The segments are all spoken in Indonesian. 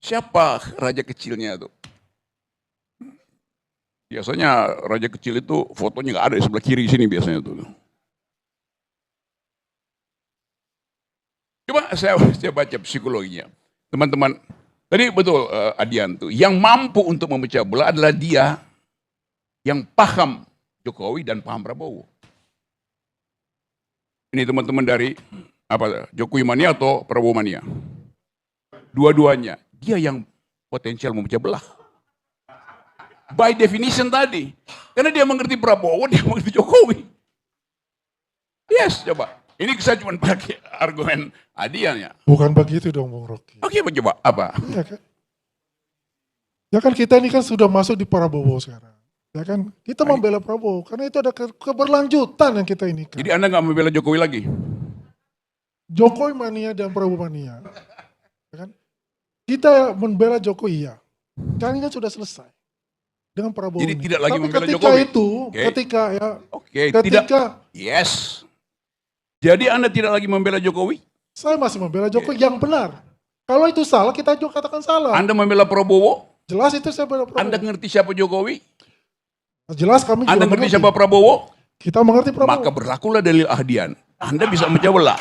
Siapa raja kecilnya tuh? Biasanya raja kecil itu fotonya nggak ada di sebelah kiri sini biasanya tuh. Coba saya baca psikologinya. Teman-teman, tadi betul Adian tuh, yang mampu untuk memecah belah adalah dia yang paham Jokowi dan paham Prabowo. Ini teman-teman dari apa? Jokowi mania atau Prabowo mania? Dua-duanya. Dia yang potensial memecah belah. By definition tadi. Karena dia mengerti Prabowo, dia mengerti Jokowi. Yes, coba. Ini saya cuma pakai argumen Adian ya. Bukan begitu dong Bung Rocky. Oke, coba apa? Ya kan? Ya kan kita ini kan sudah masuk di Prabowo sekarang. Ya kan? Kita membela Prabowo karena itu ada keberlanjutan yang kita ini kan. Jadi Anda nggak membela Jokowi lagi? Jokowi mania dan Prabowo mania. Ya kan? Kita membela Jokowi ya. Kan ini kan sudah selesai. Dengan Prabowo Jadi ini. tidak lagi Tapi membela ketika Jokowi? itu, Okay. ketika ya. Oke, ketika tidak. Yes. Jadi Anda tidak lagi membela Jokowi? saya masih membela Jokowi yang benar. Kalau itu salah, kita juga katakan salah. Anda membela Prabowo? Jelas itu saya membela Prabowo. Anda ngerti siapa Jokowi? Jelas kami juga Anda ngerti siapa Prabowo? Kita mengerti Prabowo. Maka berlakulah dalil Ahdian. Anda bisa memecah belah.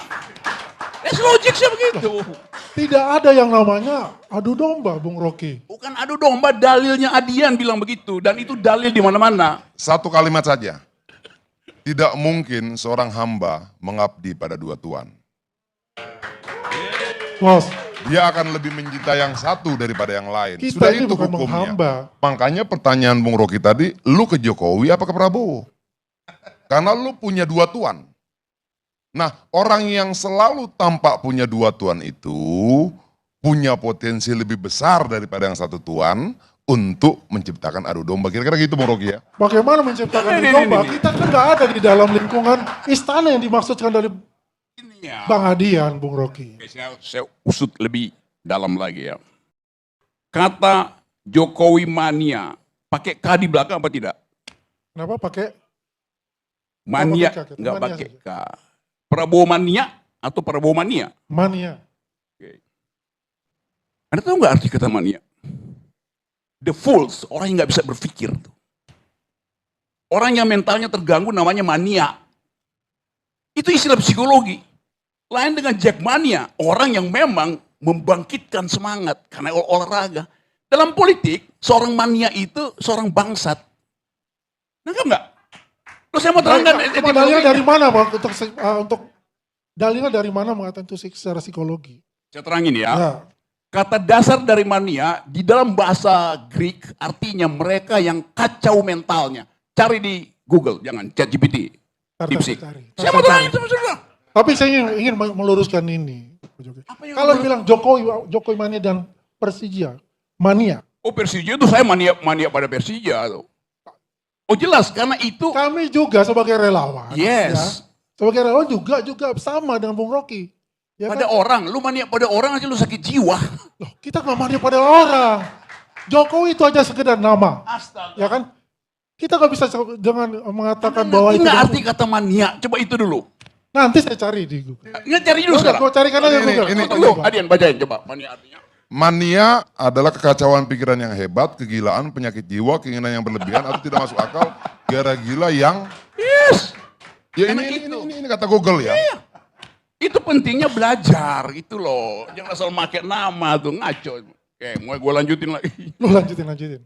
That's logic sih begitu. Tidak ada yang namanya adu domba, Bung Rocky. Bukan adu domba, dalilnya Adian bilang begitu. Dan itu dalil di mana-mana. Satu kalimat saja. Tidak mungkin seorang hamba mengabdi pada dua tuan. Bos, Dia akan lebih mencintai yang satu daripada yang lain. kita Sudah ini itu bukan hukumnya. menghamba. Makanya pertanyaan Bung Rocky tadi, lu ke Jokowi apa ke Prabowo? Karena lu punya dua tuan. Nah, orang yang selalu tampak punya dua tuan itu punya potensi lebih besar daripada yang satu tuan untuk menciptakan adu domba. Kira-kira gitu Bung Rocky ya? Bagaimana menciptakan adu domba? Kita kan nggak ada di dalam lingkungan istana yang dimaksudkan dari Ini ya. Bang Adian, Bung Rocky. Oke, saya usut lebih dalam lagi ya. Kata Jokowi mania, pakai K di belakang apa tidak? Kenapa pakai Mania, pakai K? nggak Mania pakai saja. K. Prabowo mania atau Prabowo mania? mania? Anda tahu nggak arti kata mania? The fools, orang yang nggak bisa berpikir. Orang yang mentalnya terganggu namanya mania. Itu istilah psikologi. Lain dengan jackmania, orang yang memang membangkitkan semangat karena olahraga. Dalam politik, seorang mania itu seorang bangsat. Nangkap nggak? Terus saya mau terangkan Dalilnya dari mana, Bang? Untuk dalilnya dari mana mengatakan itu secara psikologi? Saya terangin ya. Ya. Kata dasar dari mania di dalam bahasa Greek artinya mereka yang kacau mentalnya. Cari di Google, jangan ChatGPT. DeepSeek. Saya mau terangin sama saudara. Tapi saya ingin meluruskan ini. Kalau bilang Jokowi mania dan Persija mania. Oh Persija itu saya mania pada Persija tuh. Oh jelas karena itu. Kami juga sebagai relawan. Yes. Ya, sebagai relawan juga sama dengan Bung Rocky. Ya Pada kan? orang, lu mania pada orang aja lu sakit jiwa. Loh, kita nggak mania pada orang. Jokowi itu aja sekedar nama. Astaga. Ya kan? Kita nggak bisa dengan mengatakan Anda bahwa itu. nggak arti kata mania. Coba itu dulu. Nanti saya cari di Google. Nggak cari dulu sekarang. Kau carikan aja Ini, Google. ini. Tunggu, Adian bacain coba mania artinya. Mania adalah kekacauan pikiran yang hebat, kegilaan, penyakit jiwa, keinginan yang berlebihan atau tidak masuk akal, gara gila yang... Yes. Ya Karena ini kata Google ya. Iya. Itu pentingnya belajar gitu loh. Jangan asal pakai nama tuh ngaco. Oke, mau gue lanjutin lagi. Lu lanjutin.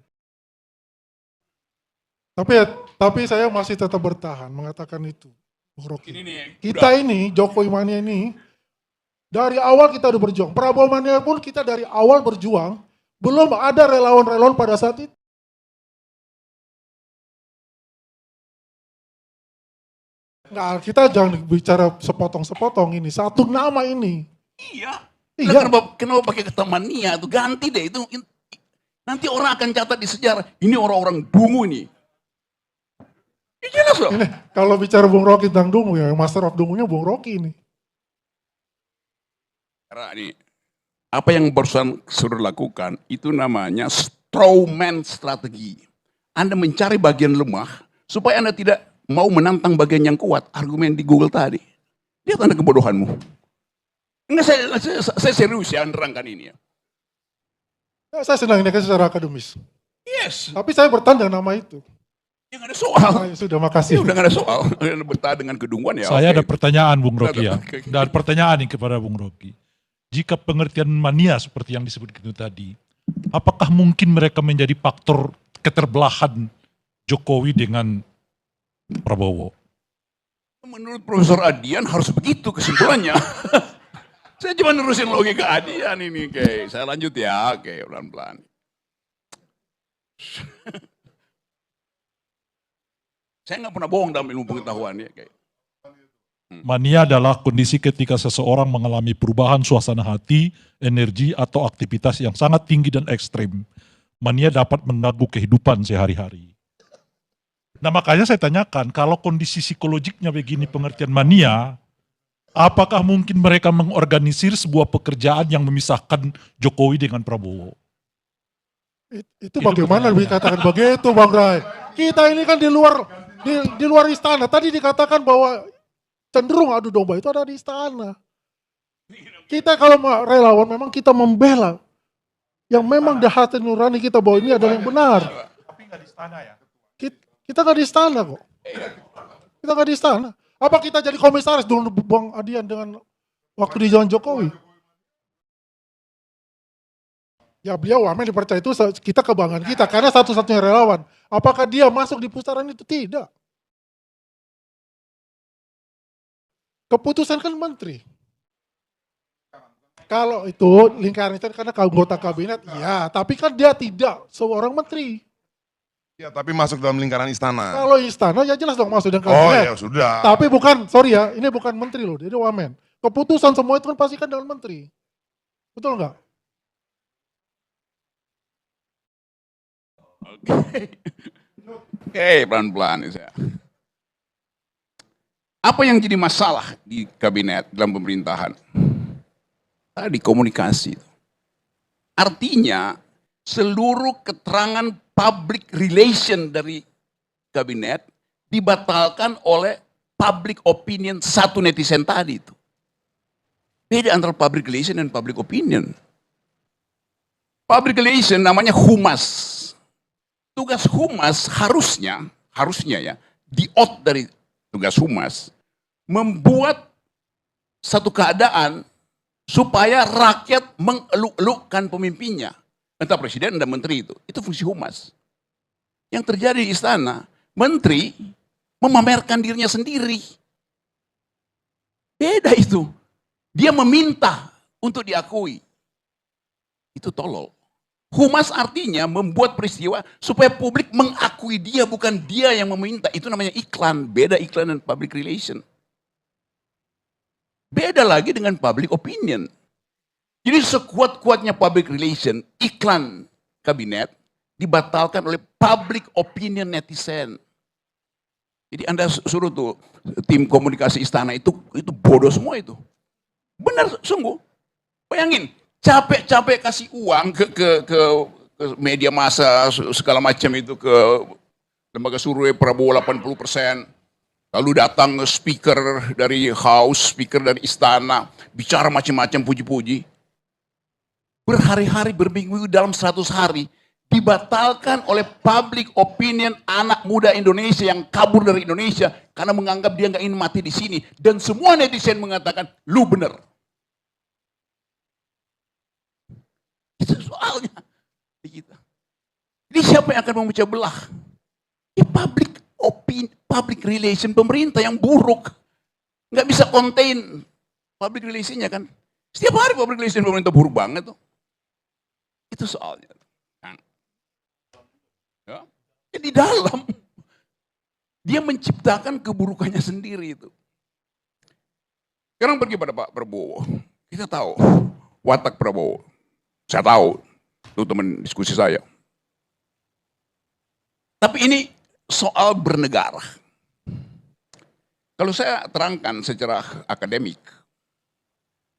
Tapi saya masih tetap bertahan mengatakan itu. Bung Rocky. Ini nih. Kita ini, Jokowi mania ini, dari awal kita udah berjuang. Prabowo mania pun kita dari awal berjuang. Belum ada relawan-relawan pada saat itu. Nggak, kita jangan bicara sepotong-sepotong ini. Satu nama ini. Iya. Iya. Kenapa pakai kata mania tuh ganti deh itu. Nanti orang akan catat di sejarah. Ini orang-orang dungu nih. Ini jelas loh. Ini kalau bicara Bung Rocky tentang dungu ya, master of dungunya Bung Rocky ini. Karena ini apa yang barusan sudah lakukan itu namanya strawman strategi. Anda mencari bagian lemah supaya Anda tidak mau menantang bagian yang kuat. Argumen di Google tadi. Lihat Anda kebodohanmu. Enggak, saya serius ya nerangkan ini ya. Ya, saya senang ini kan secara akademis. Yes, Tapi saya bertanya nama itu. ya nggak ada soal. Ah, ya sudah, makasih. Ya udah nggak ada soal. Bertahan dengan kedunguan ya. Saya oke. ada pertanyaan Bung Rocky ya. Oke. Dan pertanyaan ini kepada Bung Rocky. Jika pengertian mania seperti yang disebut itu tadi, apakah mungkin mereka menjadi faktor keterbelahan Jokowi dengan Prabowo? Menurut Profesor Adian harus begitu kesimpulannya. Saya cuma nerusin logika Adian ini, oke. Saya lanjut ya, oke, pelan-pelan. Saya nggak pernah bohong dalam ilmu pengetahuan ya, kayak. Mania adalah kondisi ketika seseorang mengalami perubahan suasana hati, energi, atau aktivitas yang sangat tinggi dan ekstrim. Mania dapat mengganggu kehidupan sehari-hari. Nah makanya saya tanyakan, kalau kondisi psikologiknya begini pengertian mania, apakah mungkin mereka mengorganisir sebuah pekerjaan yang memisahkan Jokowi dengan Prabowo? Itu bagaimana dikatakan begitu, Bang Rai? Kita ini kan di luar istana. Tadi dikatakan bahwa cenderung adu domba itu ada di istana. Kita kalau relawan memang kita membela yang memang di hati nurani kita bahwa ini adalah yang benar. Tapi nggak di istana ya? Kita nggak di istana kok. Kita nggak di istana. Apa kita jadi komisaris dulu Bang Adian dengan waktu di zaman Jokowi? Ya beliau wamen dipercaya itu kita kebanggaan kita karena satu-satunya relawan. Apakah dia masuk di pusaran itu? Tidak. Keputusan kan menteri. Kalau itu lingkaran itu karena anggota kabinet, ya. Tapi kan dia tidak seorang menteri. Ya, tapi masuk dalam lingkaran istana. Kalau istana ya jelas dong masuk dengan Oh kabinet. ya sudah. Tapi bukan, sorry ya, ini bukan menteri loh, dia wamen. Keputusan semua itu kan pasti kan dengan menteri. Betul nggak? Oke, pelan-pelan nih saya. Apa yang jadi masalah di kabinet dalam pemerintahan? Tadi komunikasi. Artinya seluruh keterangan public relation dari kabinet dibatalkan oleh public opinion satu netizen tadi itu. Beda antara public relation dan public opinion. Public relation namanya humas. Tugas humas harusnya ya, di-out dari tugas humas, membuat satu keadaan supaya rakyat mengeluk-elukkan pemimpinnya. Entah presiden, entah menteri itu. Itu fungsi humas. Yang terjadi di istana, menteri memamerkan dirinya sendiri. Beda itu. Dia meminta untuk diakui. Itu tolol. Humas artinya membuat peristiwa supaya publik mengakui dia, bukan dia yang meminta. Itu namanya iklan. Beda iklan dan public relation. Beda lagi dengan public opinion. Jadi sekuat-kuatnya public relation, iklan kabinet dibatalkan oleh public opinion netizen. Jadi Anda suruh tuh tim komunikasi istana itu bodoh semua itu. Benar, sungguh. Bayangin, capek-capek kasih uang ke media massa segala macam itu, ke lembaga survei Prabowo 80%. Lalu datang speaker dari House, speaker dari istana, bicara macam-macam puji-puji. Berhari-hari, berminggu dalam 100 hari, dibatalkan oleh public opinion anak muda Indonesia yang kabur dari Indonesia karena menganggap dia nggak ingin mati di sini. Dan semua netizen mengatakan, lu bener. Itu soalnya. Jadi siapa yang akan memecah belah? Ya public relation pemerintah yang buruk. Nggak bisa contain public relationnya kan. Setiap hari public relation pemerintah buruk banget tuh. Itu soalnya. Ya. Di dalam dia menciptakan keburukannya sendiri itu. Sekarang pergi pada Pak Prabowo. Kita tahu watak Prabowo. Saya tahu, itu teman diskusi saya. Tapi ini soal bernegara. Kalau saya terangkan secara akademik,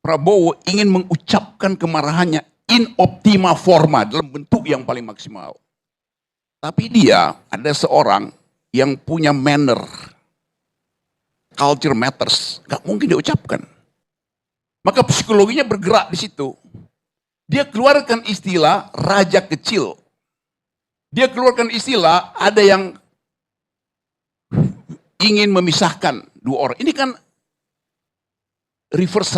Prabowo ingin mengucapkan kemarahannya in optima forma, dalam bentuk yang paling maksimal. Tapi dia ada seorang yang punya manner, culture matters, gak mungkin diucapkan. Maka psikologinya bergerak di situ. Dia keluarkan istilah raja kecil. Dia keluarkan istilah ada yang ingin memisahkan dua orang. Ini kan reverse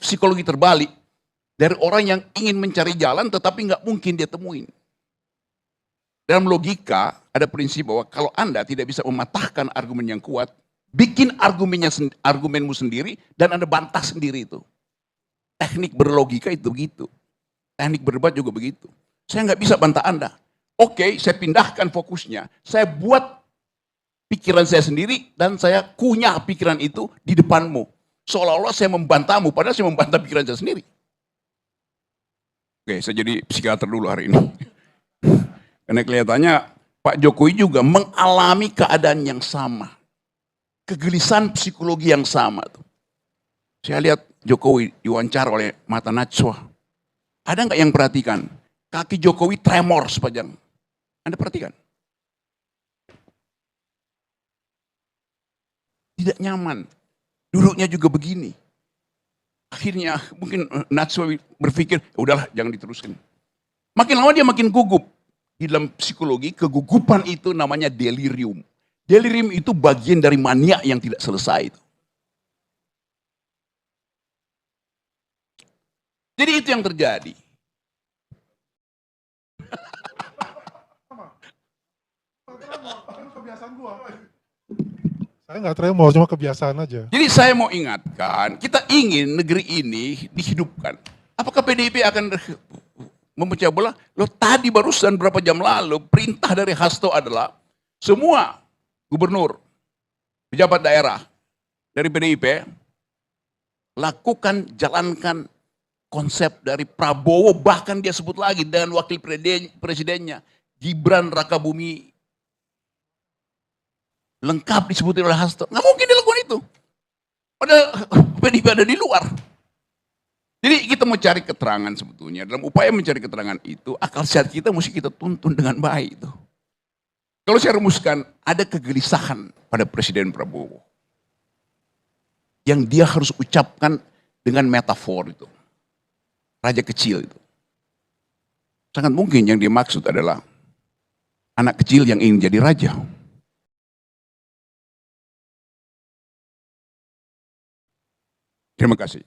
psikologi terbalik dari orang yang ingin mencari jalan tetapi nggak mungkin dia temuin. Dalam logika ada prinsip bahwa kalau Anda tidak bisa mematahkan argumen yang kuat, bikin argumenmu sendiri dan Anda bantah sendiri itu. Teknik berlogika itu begitu. Teknik berdebat juga begitu. Saya nggak bisa bantah Anda. Oke, saya pindahkan fokusnya. Saya buat pikiran saya sendiri dan saya kunyah pikiran itu di depanmu. Seolah-olah saya membantahmu, padahal saya membantah pikiran saya sendiri. Oke, saya jadi psikiater dulu hari ini. Karena kelihatannya Pak Jokowi juga mengalami keadaan yang sama. Kegelisahan psikologi yang sama. Saya lihat Jokowi diwawancara oleh Mata Najwa. Ada nggak yang perhatikan? Kaki Jokowi tremor sepanjang. Anda perhatikan? Tidak nyaman. Duduknya juga begini. Akhirnya mungkin Najwa berpikir, udahlah jangan diteruskan. Makin lama dia makin gugup. Di dalam psikologi, kegugupan itu namanya delirium. Delirium itu bagian dari mania yang tidak selesai itu. Jadi itu yang terjadi. Saya nggak tremor, cuma kebiasaan aja. Jadi saya mau ingatkan, kita ingin negeri ini dihidupkan. Apakah PDIP akan memecah belah? Loh tadi barusan berapa jam lalu, perintah dari Hasto adalah semua gubernur, pejabat daerah dari PDIP, lakukan, jalankan konsep dari Prabowo, bahkan dia sebut lagi dengan wakil presidennya, Gibran Rakabumi, lengkap disebutin oleh Hasto. Nggak mungkin dilakukan itu. Padahal PDIP ada di luar. Jadi kita mau cari keterangan sebetulnya. Dalam upaya mencari keterangan itu, akal sehat kita mesti kita tuntun dengan baik itu. Kalau saya rumuskan, ada kegelisahan pada Presiden Prabowo. Yang dia harus ucapkan dengan metafor itu. Raja kecil itu. Sangat mungkin yang dimaksud adalah anak kecil yang ingin jadi raja. Terima kasih.